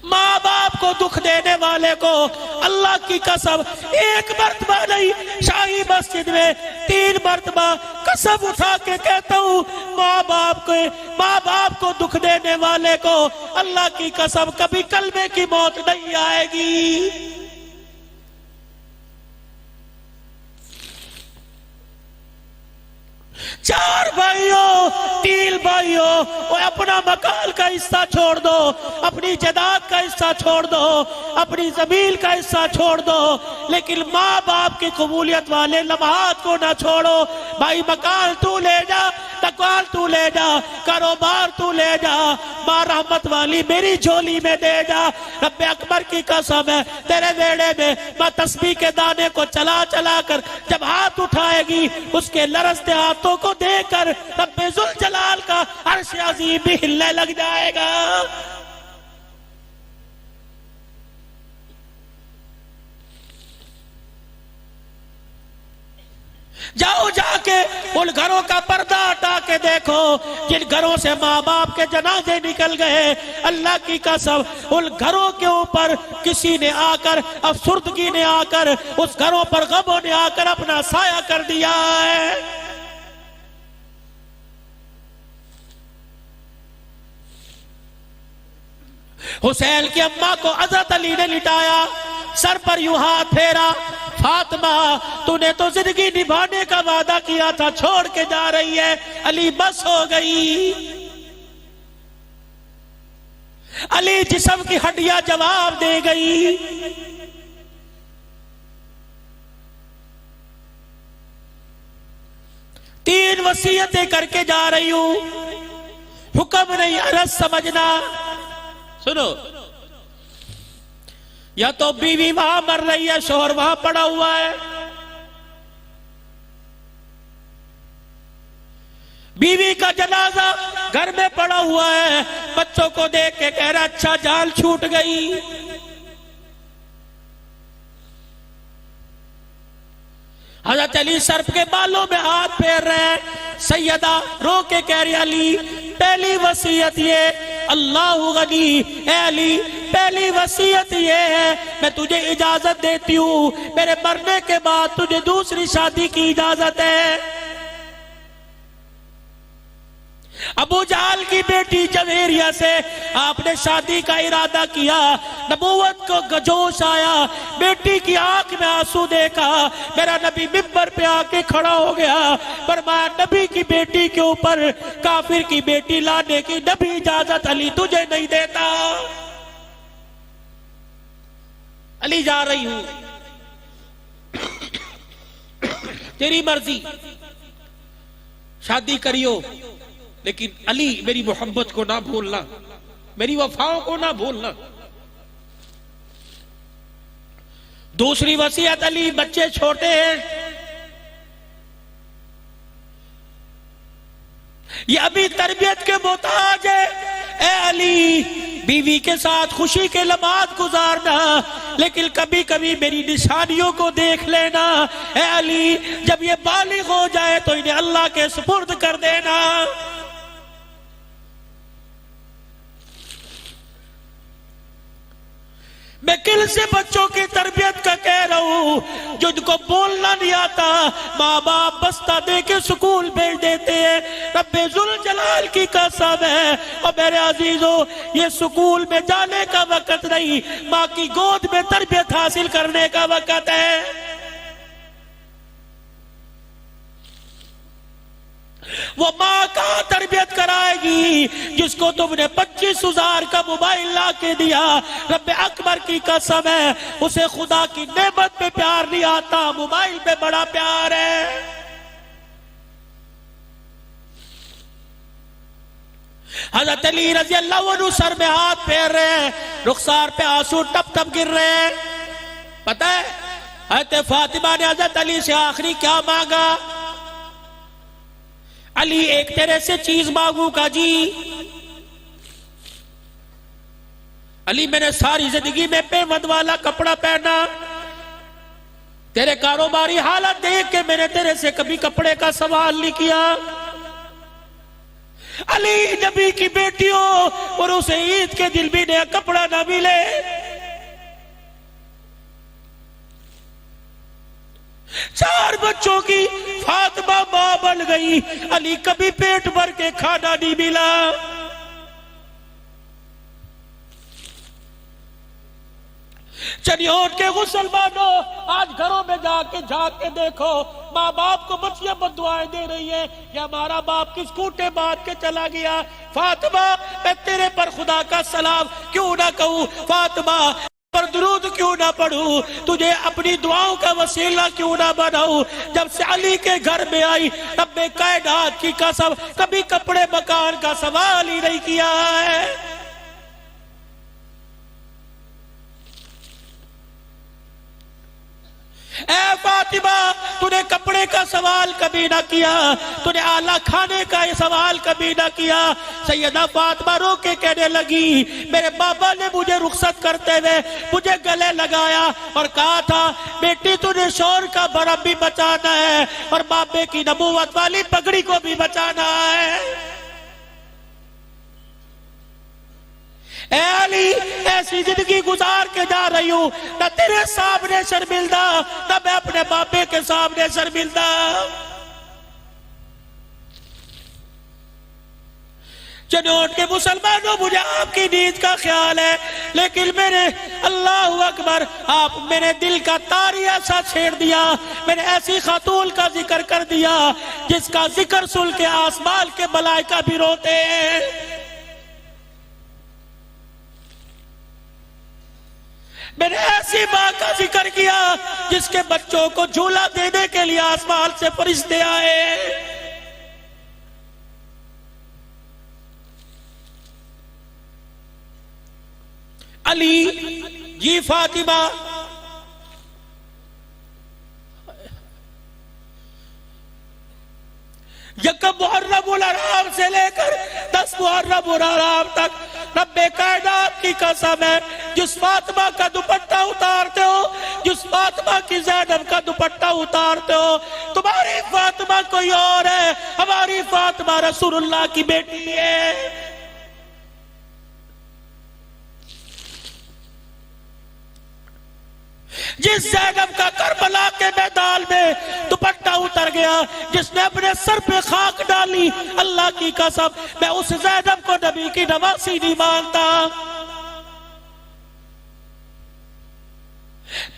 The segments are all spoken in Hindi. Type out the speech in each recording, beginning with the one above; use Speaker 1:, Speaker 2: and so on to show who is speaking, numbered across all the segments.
Speaker 1: माँ बाप को दुख देने वाले को अल्लाह की कसम एक मर्तबा नहीं, शाही मस्जिद में 3 मर्तबा कसम उठा के कहता हूँ, माँ बाप को दुख देने वाले को अल्लाह की कसम कभी कलमे की मौत नहीं आएगी। 4 भाइयों 3 भाइयों, वो अपना मकान का हिस्सा छोड़ दो, अपनी जायदाद का हिस्सा छोड़ दो, अपनी जमीन का हिस्सा छोड़ दो, लेकिन माँ बाप की कबूलियत वाले लम्हात को ना छोड़ो। भाई मकान तू ले जा, दुकान तू ले जा, कारोबार तू ले जा, माँ रहमत वाली मेरी झोली में दे जा। रब्बे अकबर की कसम है, तेरे वेड़े में माँ तस्बीह के दाने को चला चला कर जब हाथ उठाएगी, उसके लरसते हाथों को देखकर रब्बे जुल जलाल का अर्श अज़ीम भी हिलने लग जाएगा। जाओ जाके उन घरों का पर्दा हटा के देखो जिन घरों से माँ बाप के जनाजे निकल गए। अल्लाह की कसम उन घरों के ऊपर किसी ने आकर, अफसुर्दगी ने आकर, उस घरों पर गमों ने आकर अपना साया कर दिया है। हुसैन की अम्मा को हज़रत अली ने लिटाया, सर पर यूं हाथ फेरा, फातिमा तूने तो जिंदगी निभाने का वादा किया था, छोड़ के जा रही है। अली बस हो गई। अली जिस्म की हड्डियां जवाब दे गई। तीन वसीयतें करके जा रही हूं, हुक्म नहीं अरज समझना। सुनो, या तो बीवी वहां मर रही है, शोहर वहां पड़ा हुआ है, बीवी का जनाजा घर में पड़ा हुआ है, बच्चों को देख के कह रहा अच्छा जान छूट गई। हज़रत अली सर्प के बालों में हाथ फेर रहे हैं। सैयदा रो के कह रही अली पहली वसीयत ये, अल्लाह गनी, ए अली पहली वसीयत ये है मैं तुझे इजाजत देती हूं, मेरे मरने के बाद तुझे दूसरी शादी की इजाजत है। अबू जहल की बेटी जवेरिया से आपने शादी का इरादा किया, नबूवत को जोश आया, बेटी की आंख में आंसू देखा, मेरा नबी मिंबर पे आके खड़ा हो गया, फरमाया नबी की बेटी के ऊपर काफिर की बेटी लाने की नबी इजाजत अली तुझे नहीं देता। अली जा रही हूं, तेरी मर्जी, शादी करियो, लेकिन अली मेरी मोहब्बत को ना भूलना, मेरी वफाओं को ना भूलना। दूसरी वसीयत अली बच्चे छोटे हैं, ये अभी तरबियत के मोहताज है। ए अली बीवी के साथ खुशी के लम्हात गुजारना, लेकिन कभी कभी मेरी निशानियों को देख लेना। ए अली जब ये बालिग हो जाए तो इन्हें अल्लाह के सुपुर्द कर देना। मैं किल से बच्चों की तरबियत का कह रहा हूं, जिनको बोलना नहीं आता माँ बाप बस्ता दे के स्कूल भेज देते हैं। रब्बे जुल जलाल की कसम है और मेरे अजीजों ये स्कूल में जाने का वक्त नहीं, माँ की गोद में तरबियत हासिल करने का वक्त है। वो माँ कहाँ तरबियत कराएगी जिसको तुमने 25,000 का मोबाइल ला के दिया। रब्बे अकबर की कसम है उसे खुदा की नेमत पे प्यार नहीं आता, मोबाइल पे बड़ा प्यार है। हज़रत अली रज़ी अल्लाह अन्हु सर में हाथ फेर रहे हैं, रुखसार पे आंसू टप टप गिर रहे हैं। पता है हज़रत फातिमा ने हज़रत अली से आखिरी क्या मांगा? अली एक तेरे से चीज मांगूंगा जी। अली मैंने सारी जिंदगी में पेवंद वाला कपड़ा पहना, तेरे कारोबारी हालत देख के मैंने तेरे से कभी कपड़े का सवाल नहीं किया। अली नबी की बेटियों और उसे ईद के दिन भी नया कपड़ा ना मिला। बन गई। अली कभी पेट भर के खाना नहीं मिला। चलिए उठ के मुसलमानों, आज घरों में जाके झांक के देखो, माँ बाप को बच्चियां बददुआएं दे रही है। ये हमारा बाप किस कूटे बांध के चला गया। फातिमा, मैं तेरे पर खुदा का सलाम क्यों ना कहूँ, फातिमा पर दुरूद क्यों ना पढ़ूं, तुझे अपनी दुआओं का वसीला क्यों ना बनाऊं। जब से अली के घर में आई तब मैं कायनात की कसम कभी कपड़े मकान का सवाल ही नहीं किया है। ऐ फातिमा, तूने कपड़े का सवाल कभी ना किया, तूने आला खाने का ये सवाल कभी ना किया। सैयदा फातिमा रो के कहने लगी, मेरे बाबा ने मुझे रुखसत करते हुए मुझे गले लगाया और कहा था, बेटी तूने शोर का भरम भी बचाना है और बाबे की नबूवत वाली पगड़ी को भी बचाना है। ऐ अली, ऐसी जिंदगी गुजार के जा रही हूं, न तेरे सामने शर्मिंदा न मैं अपने बाबे के सामने शर्मिंदा। चनोट के मुसलमानों, मुझे आपकी नींद का ख्याल है, लेकिन मेरे अल्लाह अकबर, आप मेरे दिल का तारिया सा छेड़ दिया। मैंने ऐसी खातून का जिक्र कर दिया जिसका जिक्र सुन के आसमान के मलाइका भी रोते हैं। मैंने ऐसी माँ का जिक्र किया जिसके बच्चों को झूला देने के लिए आसमान से फरिश्ते आए। अली जी, फातिमा, यकम मुहर्रमुल हराम से लेकर 10 मुहर्रमुल हराम तक रब्बे कायनात की कसम है, जिस फातिमा का दुपट्टा उतारते हो, जिस फातिमा की ज़ैनब का दुपट्टा उतारते हो, तुम्हारी फातिमा कोई और है, हमारी फातिमा रसूलुल्लाह की बेटी है। जिस ज़ैनब का करबला के मैदान में दुपट्टा उतर गया, जिसने अपने सर पे खाक डाली, अल्लाह की कसम मैं उस ज़ैनब को नबी की नवासी नहीं मानता।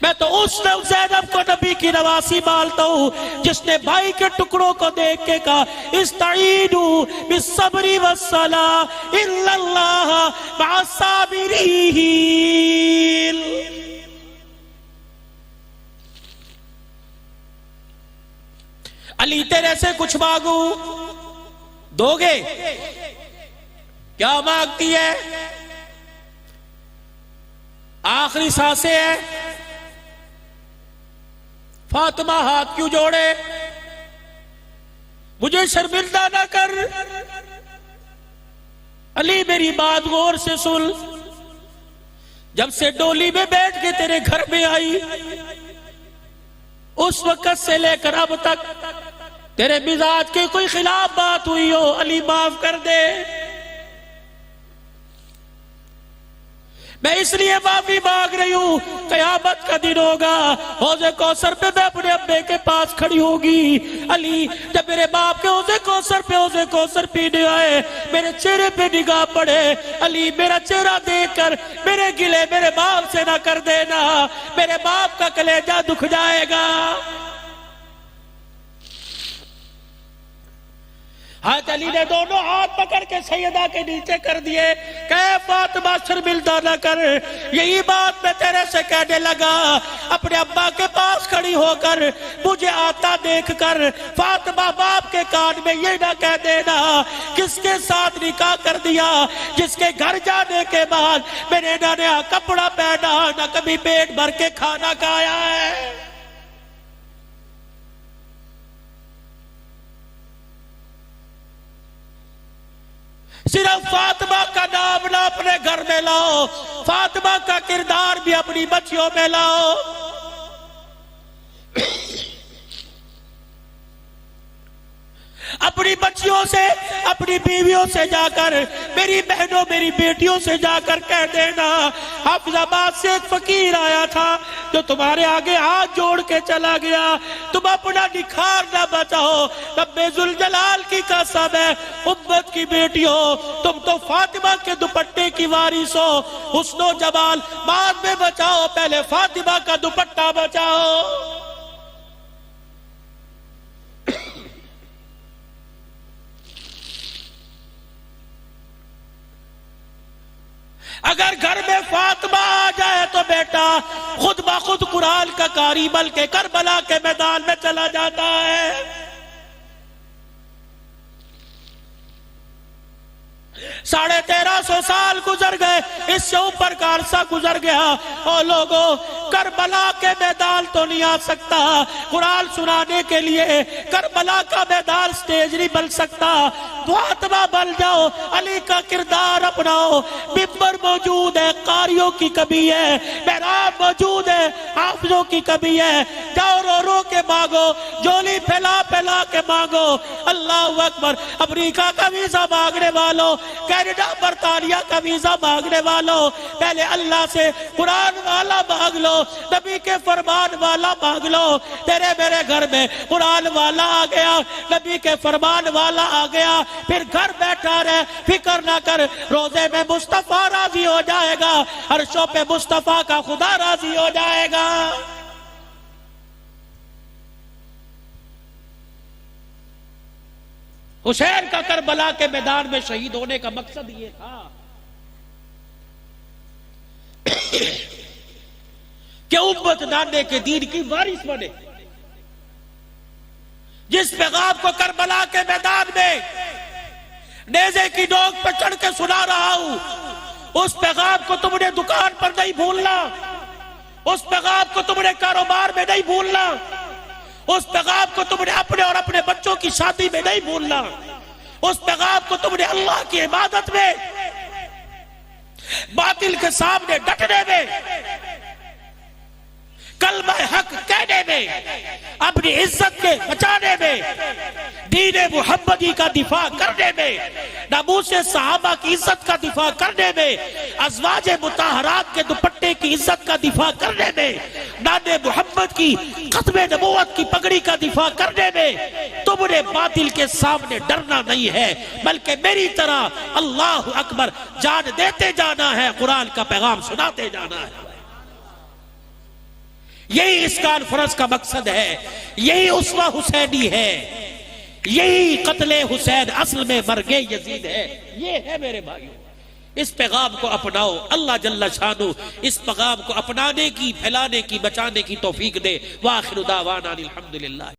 Speaker 1: मैं तो उस ज़ैनब को नबी की नवासी मानता हूं जिसने भाई के टुकड़ों को देख के कहा, इस्ताईनु बिस्सब्री वस्सलाह इल्लल्लाह मअस्साबिरीन। अली, तेरे से कुछ मांगू, दोगे? क्या मांगती है? आखिरी सांसें है। फातिमा हाथ क्यों जोड़े? मुझे शर्मिंदा ना कर। अली, मेरी बात गौर से सुन। जब से डोली में बैठ के तेरे घर में आई, उस वक्त से लेकर अब तक तेरे मिजाज के कोई खिलाफ बात हुई हो, अली माफ कर दे। मैं इसलिए माफी मांग रही हूं, कयामत का दिन होगा, हौज़े कौसर पे मैं अपने अब्बे के पास खड़ी होगी। अली, जब मेरे बाप के हौज़े कौसर पीने आए, मेरे चेहरे पे निगाह पड़े, अली मेरा चेहरा देखकर मेरे गिले मेरे बाप से ना कर देना, मेरे बाप का कलेजा दुख जाएगा। हाथ अली ने दोनों हाथ पकड़ के सैयदा के नीचे कर दिए। कहे, फातिमा शर्मिंदा न कर, यही बात मैं तेरे से कहने लगा। अपने अब्बा के पास खड़ी होकर मुझे आता देखकर फातिमा बाप के कान में ये ना कह देना किसके साथ निकाह कर दिया, जिसके घर जाने के बाद मैंने ना नया कपड़ा पहना, ना कभी पेट भर के खाना खाया है। सिर्फ फातिमा का नाम ना अपने घर में लाओ, फातिमा का किरदार भी अपनी बच्चियों में लाओ। अब अपनी बच्चियों से, अपनी बीवियों से जाकर, मेरी बहनों मेरी बेटियों से जाकर कह देना, हाफिजाबाद से एक फकीर आया था जो तुम्हारे आगे हाथ जोड़ के चला गया, तुम अपना निखार ना बचाओ। रब्बे जुल जलाल की कसम है, उम्मत की बेटियों, तुम तो फातिमा के दुपट्टे की वारिस हो। हुस्नो जमाल बाद में बचाओ, पहले फातिमा का दुपट्टा बचाओ। अगर घर में फातिमा आ जाए तो बेटा खुद ब खुद कुरान का कारी बल के करबला के मैदान में चला जाता है। 1350 साल गुजर गए, इससे ऊपर का अरसा गुजर गया और लोगों करबला के मैदान तो नहीं आ सकता, कुरान सुनाने के लिए करबला का मैदान स्टेज नहीं बन सकता। फातिमा बन जाओ, अली का किरदार अपनाओ। मिंबर मौजूद है, कारियों की कमी है, मेहराब मौजूद है, हाफिजों की कमी है। जाओ रो रो के मांगो, झोली फैला फैला के मांगो। अल्लाह अकबर। अमेरिका का वीजा मांगने वालों, कनाडा बरतानिया का वीजा मांगने वालों, पहले अल्लाह से कुरान वाला मांग लो, नबी के फरमान वाला मांग लो। तेरे मेरे घर में कुरान वाला आ गया, नबी के फरमान वाला आ गया, फिर घर बैठा रहे, फिक्र ना कर, रोजे में मुस्तफा राजी हो जाएगा, अर्शों पे मुस्तफा का खुदा राजी हो जाएगा। हुसैन का करबला के मैदान में शहीद होने का मकसद ये था कि उम्मत नाने के दीन की वारिस बने। जिस पैगाम को करबला के मैदान में नेज़े की नोक पर चढ़ के सुना रहा हूं, उस पैगाम को तुमने दुकान पर नहीं भूलना, उस पैगाम को तुमने कारोबार में नहीं भूलना, उस पैगाम को तुमने अपने और अपने बच्चों की शादी में नहीं भूलना, उस पैगाम को तुमने अल्लाह की इबादत में, बातिल के सामने डटने में, कलमा हक कहने में, अपनी इज्जत के बचाने में, दीन मुहम्मदी का दिफा करने में, नमूसे सहाबा की इज्जत का दिफा करने में, अज़वाजे मुताहरात के दुपट्टे की इज्जत का दिफा करने में, नाने मुहम्मद की खत्मे नबूवत की पगड़ी का दिफा करने में तुमने बातिल के सामने डरना नहीं है, बल्कि मेरी तरह अल्लाह अकबर जान देते जाना है, कुरान का पैगाम सुनाते जाना है। यही इस कॉन्फ्रेंस का मकसद है, यही उस्वा हुसैनी है, यही कत्ले हुसैन असल में मरगे यजीद है। ये है मेरे भाइयों, इस पैगाम को अपनाओ। अल्लाह जल्ला शानु इस पैगाम को अपनाने की, फैलाने की, बचाने की तौफीक दे। वाखिरु दावाना अनिल हम्दुलिल्लाह।